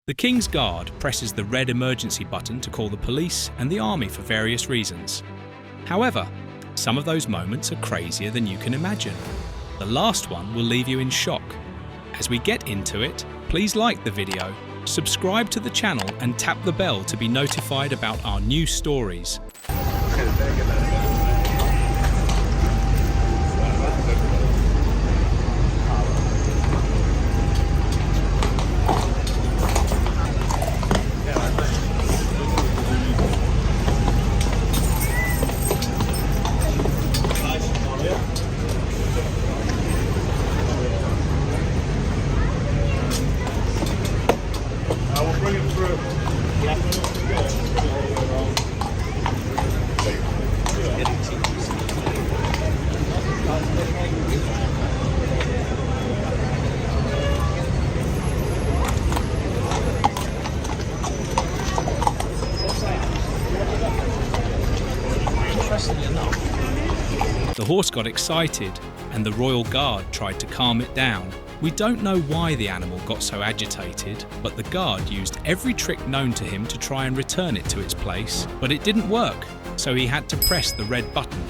The King's Guard presses the red emergency button to call the police and the army for various reasons. However, some of those moments are crazier than you can imagine. The last one will leave you in shock. As we get into it, please like the video, subscribe to the channel and tap the bell to be notified about our new stories. The horse got excited and the Royal Guard tried to calm it down. We don't know why the animal got so agitated, but the guard used every trick known to him to try and return it to its place, but it didn't work, so he had to press the red button,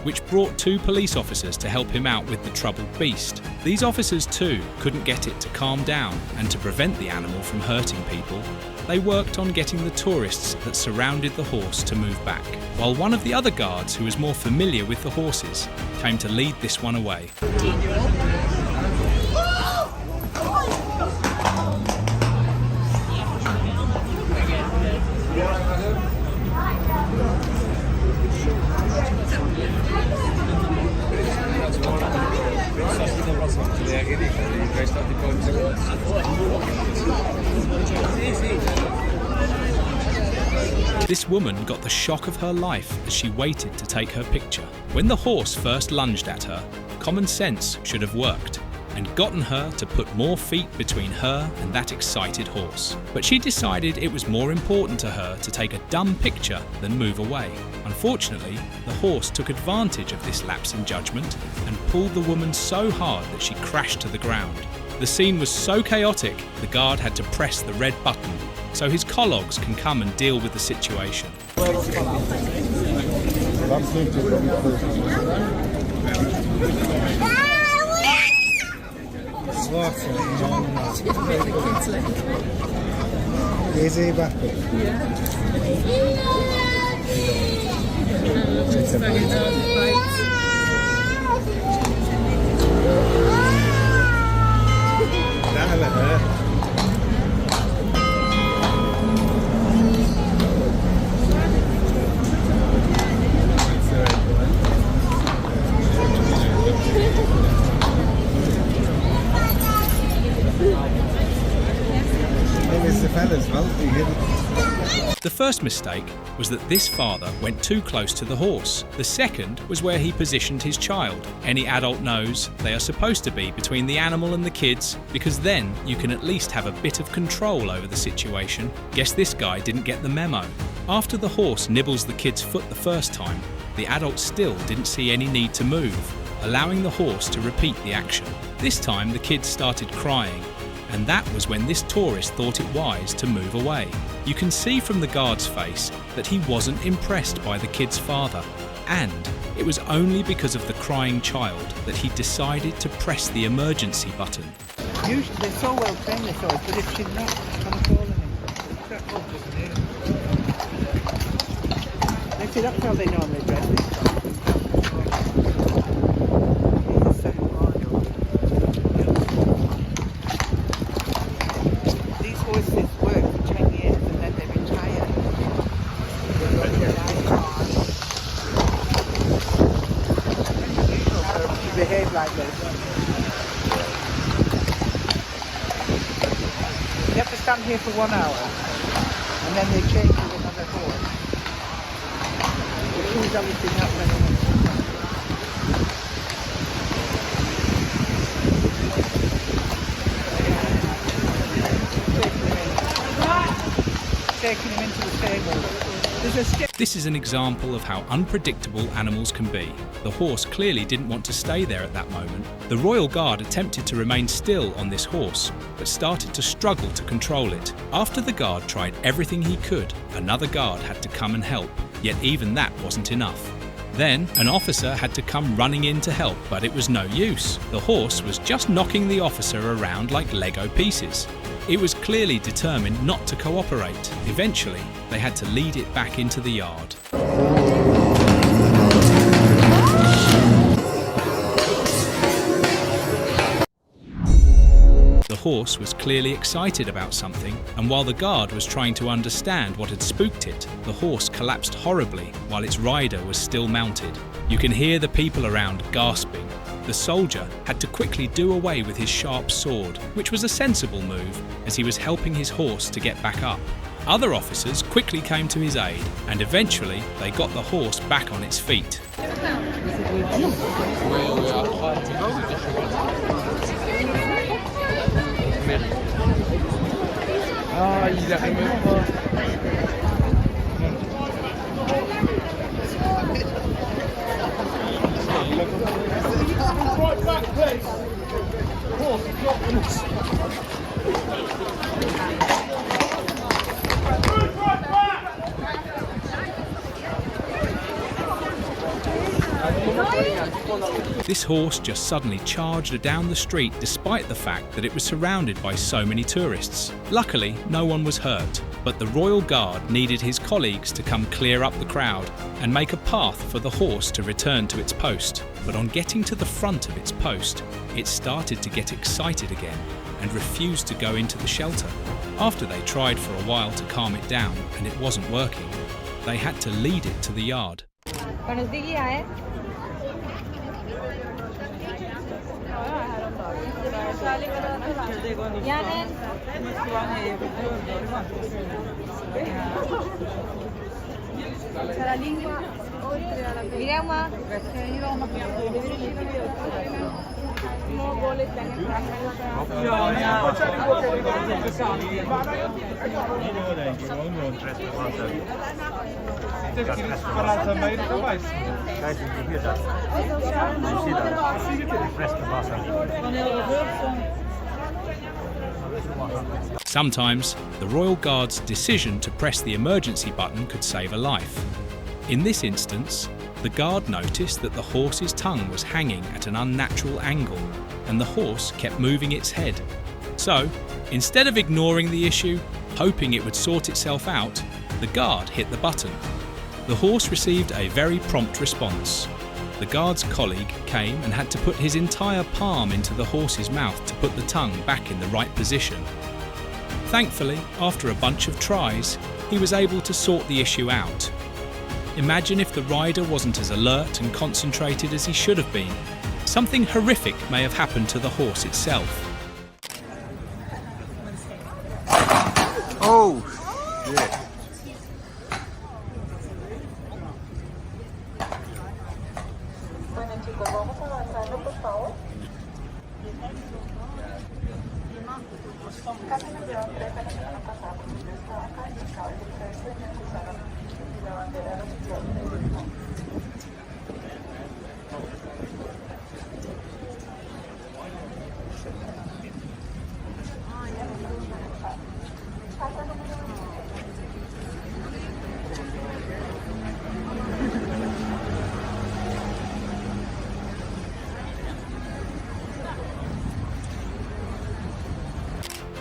which brought 2 police officers to help him out with the troubled beast. These officers too couldn't get it to calm down, and to prevent the animal from hurting people, they worked on getting the tourists that surrounded the horse to move back, while one of the other guards, who was more familiar with the horses, came to lead this one away. This woman got the shock of her life as she waited to take her picture. When the horse first lunged at her, common sense should have worked and gotten her to put more feet between her and that excited horse. But she decided it was more important to her to take a dumb picture than move away. Unfortunately, the horse took advantage of this lapse in judgment and pulled the woman so hard that she crashed to the ground. The scene was so chaotic, the guard had to press the red button so his colleagues can come and deal with the situation. The first mistake was that this father went too close to the horse. The second was where he positioned his child. Any adult knows they are supposed to be between the animal and the kids, because then you can at least have a bit of control over the situation. Guess this guy didn't get the memo. After the horse nibbles the kid's foot the first time, the adult still didn't see any need to move, allowing the horse to repeat the action. This time the kids started crying, and that was when this tourist thought it wise to move away. You can see from the guard's face that he wasn't impressed by the kid's father, and it was only because of the crying child that he decided to press the emergency button. Usually they're so well trained, this horse, but if she's not controlling him, that horse doesn't hear him. They see, that's how they normally dress this dog. Behave like this. You have to stand here for 1 hour and then they change with another horse. The shoes obviously not many minutes. Taking him into the stable. This is an example of how unpredictable animals can be. The horse clearly didn't want to stay there at that moment. The Royal Guard attempted to remain still on this horse, but started to struggle to control it. After the guard tried everything he could, another guard had to come and help, yet even that wasn't enough. Then, an officer had to come running in to help, but it was no use. The horse was just knocking the officer around like Lego pieces. It was clearly determined not to cooperate. Eventually, they had to lead it back into the yard. The horse was clearly excited about something, and while the guard was trying to understand what had spooked it, the horse collapsed horribly while its rider was still mounted. You can hear the people around gasping. The soldier had to quickly do away with his sharp sword, which was a sensible move as he was helping his horse to get back up. Other officers quickly came to his aid, and eventually they got the horse back on its feet. This horse just suddenly charged down the street despite the fact that it was surrounded by so many tourists. Luckily, no one was hurt, but the Royal Guard needed his colleagues to come clear up the crowd and make a path for the horse to return to its post. But on getting to the front of its post, it started to get excited again and refused to go into the shelter. After they tried for a while to calm it down and it wasn't working, they had to lead it to the yard. Sometimes, the Royal Guard's decision to press the emergency button could save a life. In this instance, the guard noticed that the horse's tongue was hanging at an unnatural angle, and the horse kept moving its head. So, instead of ignoring the issue, hoping it would sort itself out, the guard hit the button. The horse received a very prompt response. The guard's colleague came and had to put his entire palm into the horse's mouth to put the tongue back in the right position. Thankfully, after a bunch of tries, he was able to sort the issue out. Imagine if the rider wasn't as alert and concentrated as he should have been. Something horrific may have happened to the horse itself. Oh, shit.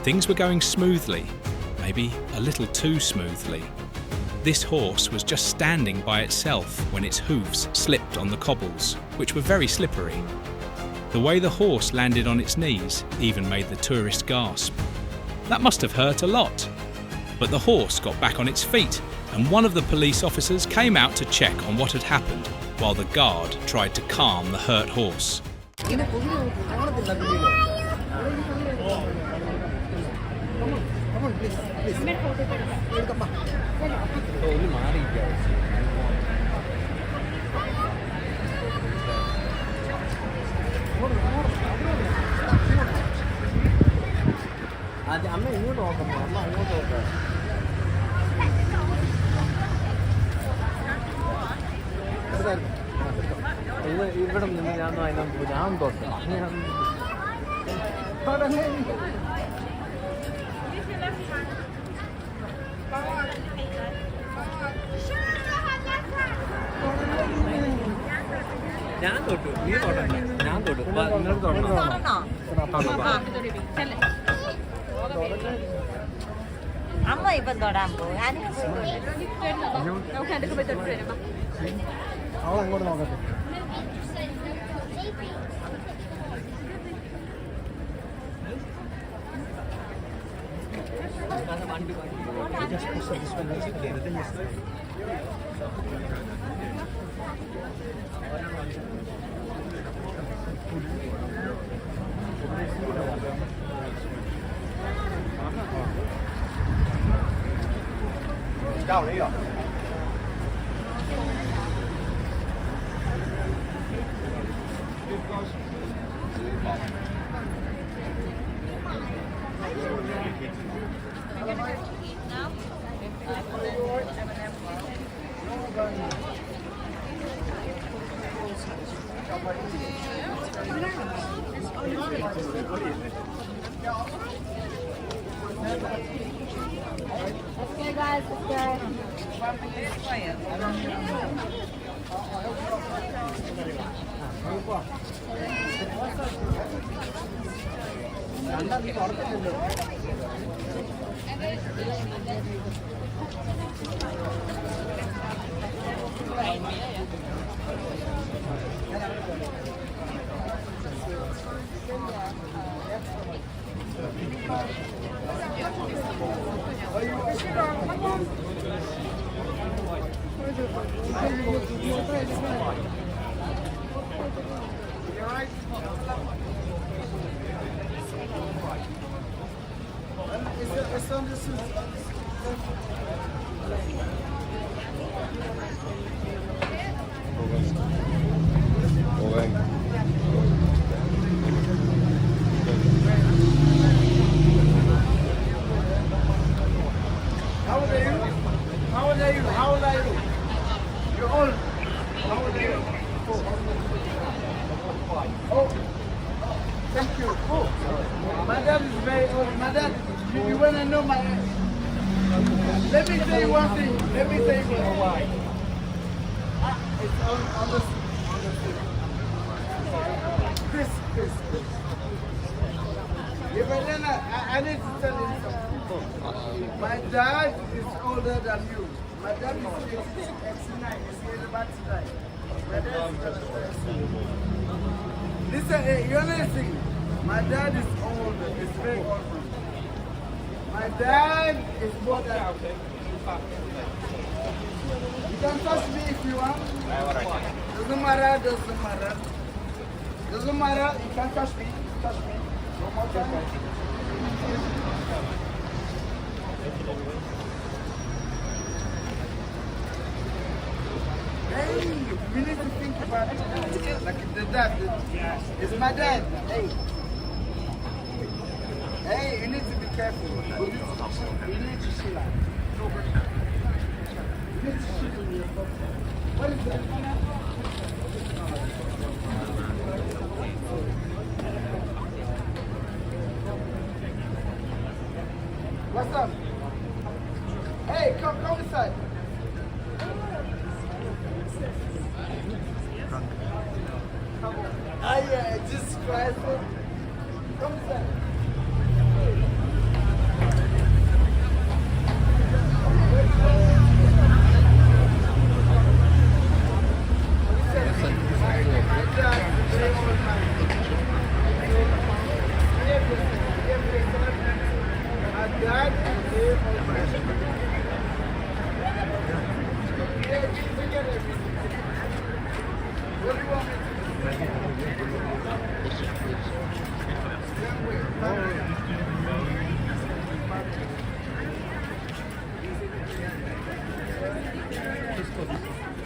Things were going smoothly, maybe a little too smoothly. This horse was just standing by itself when its hooves slipped on the cobbles, which were very slippery. The way the horse landed on its knees even made the tourist gasp. That must have hurt a lot. But the horse got back on its feet, and one of the police officers came out to check on what had happened, while the guard tried to calm the hurt horse. ഇവിടെ നിന്ന് ഞാൻ അതിനൊന്നും ഞാൻ തൊട്ട് ഞാൻ തൊട്ടു നീ തൊട്ടണ്ട ഞാൻ തൊട്ടു നിങ്ങൾ തൊടണം അമ്മ ഇപ്പം തൊടാൻ പോകും അവളെങ്ങോട്ട് നോക്കട്ടെ到了有。Okay, guys, let's go. How old are you? How old are you? How old are you? You're old. How old are you? Oh, thank you. Oh, my dad is very old. My dad, you want to know my... Let me tell you one thing. Let me tell you why. It's on the seat. Chris. Yeah, but then I need to tell you something. My dad is older than you. My dad is 89. He's about to die. My dad is listen, you understand? My dad is older. He's very old. My dad is more than you. You can touch me if you want. Doesn't matter. Doesn't matter. You can touch me. Touch me. One more time. Hey, we need to think about it. Like the dad. It's my dad. Hey, you need to be careful. You need to chill out. You need to chill in your body. What is that? What's up? Hey, come inside. Yeah, Jesus Christ. Come inside.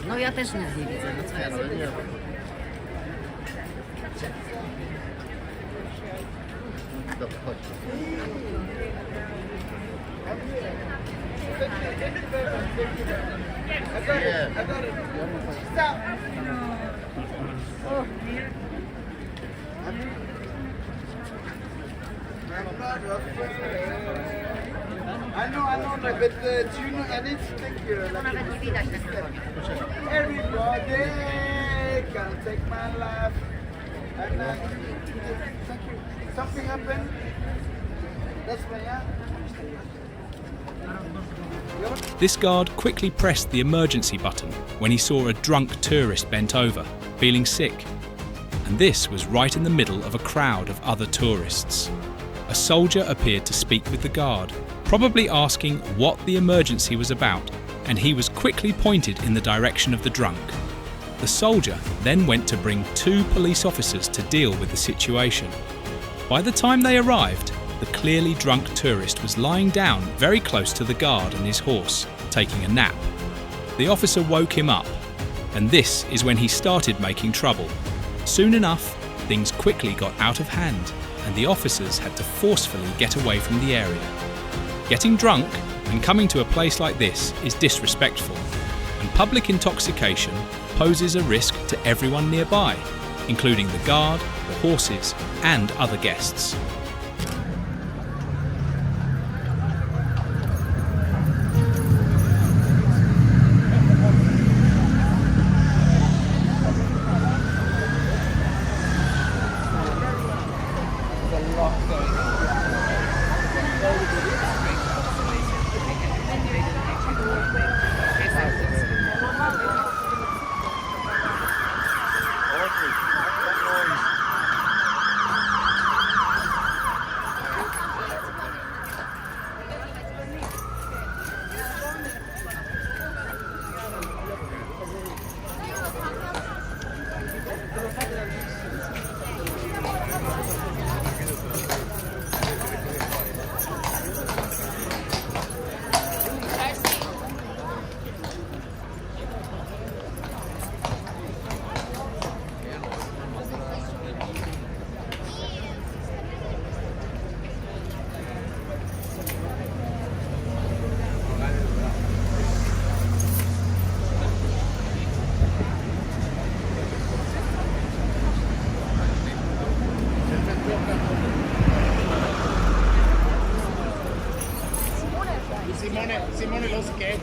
No ja też nic nie widzę, no co ja zrobię? Dobra, chodź. I got it. Stop. I know, but do you know, I need to take your everybody can take my life. And thank you. Something happened. That's my This guard quickly pressed the emergency button when he saw a drunk tourist bent over, feeling sick. And this was right in the middle of a crowd of other tourists. A soldier appeared to speak with the guard, probably asking what the emergency was about, and he was quickly pointed in the direction of the drunk. The soldier then went to bring 2 police officers to deal with the situation. By the time they arrived, the clearly drunk tourist was lying down very close to the guard and his horse, taking a nap. The officer woke him up, and this is when he started making trouble. Soon enough, things quickly got out of hand, and the officers had to forcefully get away from the area. Getting drunk and coming to a place like this is disrespectful, and public intoxication poses a risk to everyone nearby, including the guard, the horses, and other guests. Simone, los geht.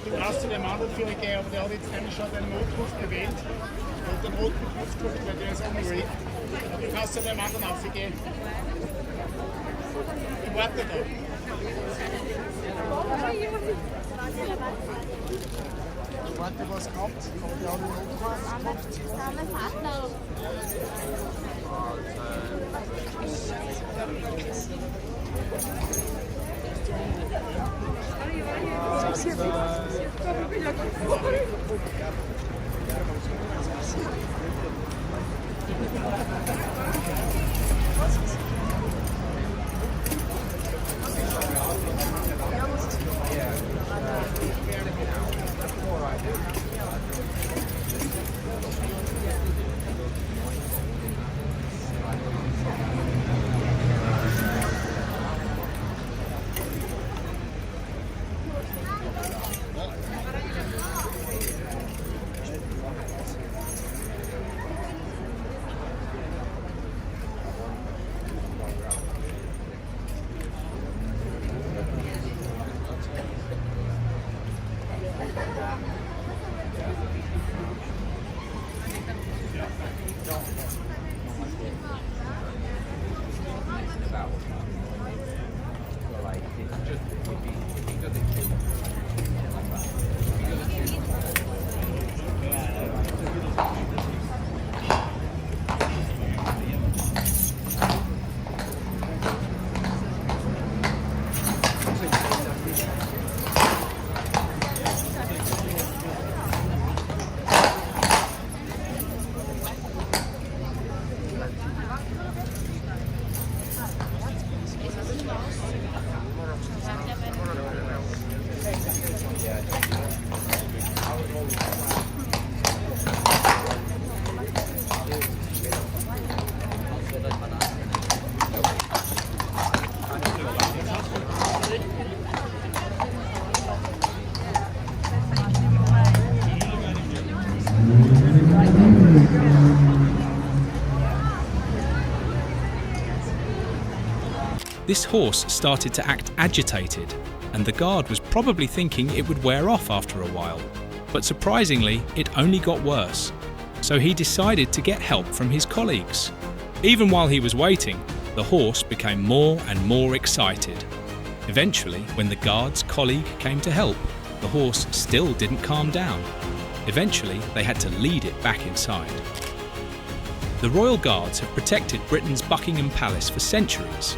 Du hast zu dem anderen für gegeben, aber der hat jetzt nämlich schon den Notruf gewählt. Und den roten Knopf gedrückt, weil der ist unruhig. Aber du kannst zu dem anderen aufgehen. Ich warte da. Ich warte, was kommt. Kommt ja auch der Notruf. This horse started to act agitated, and the guard was probably thinking it would wear off after a while. But surprisingly, it only got worse. So he decided to get help from his colleagues. Even while he was waiting, the horse became more and more excited. Eventually, when the guard's colleague came to help, the horse still didn't calm down. Eventually, they had to lead it back inside. The Royal Guards have protected Britain's Buckingham Palace for centuries.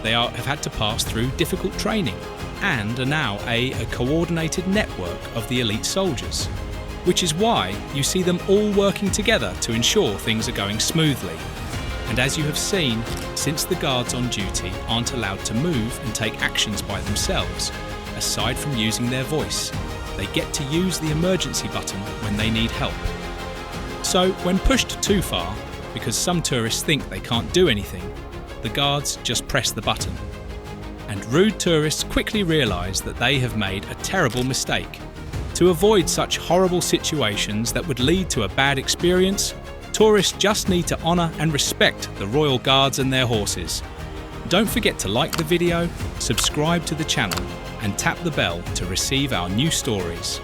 They have had to pass through difficult training and are now a coordinated network of the elite soldiers, which is why you see them all working together to ensure things are going smoothly. And as you have seen, since the guards on duty aren't allowed to move and take actions by themselves, aside from using their voice, they get to use the emergency button when they need help. So when pushed too far, because some tourists think they can't do anything, the guards just press the button. And rude tourists quickly realise that they have made a terrible mistake. To avoid such horrible situations that would lead to a bad experience, tourists just need to honour and respect the Royal Guards and their horses. Don't forget to like the video, subscribe to the channel and tap the bell to receive our new stories.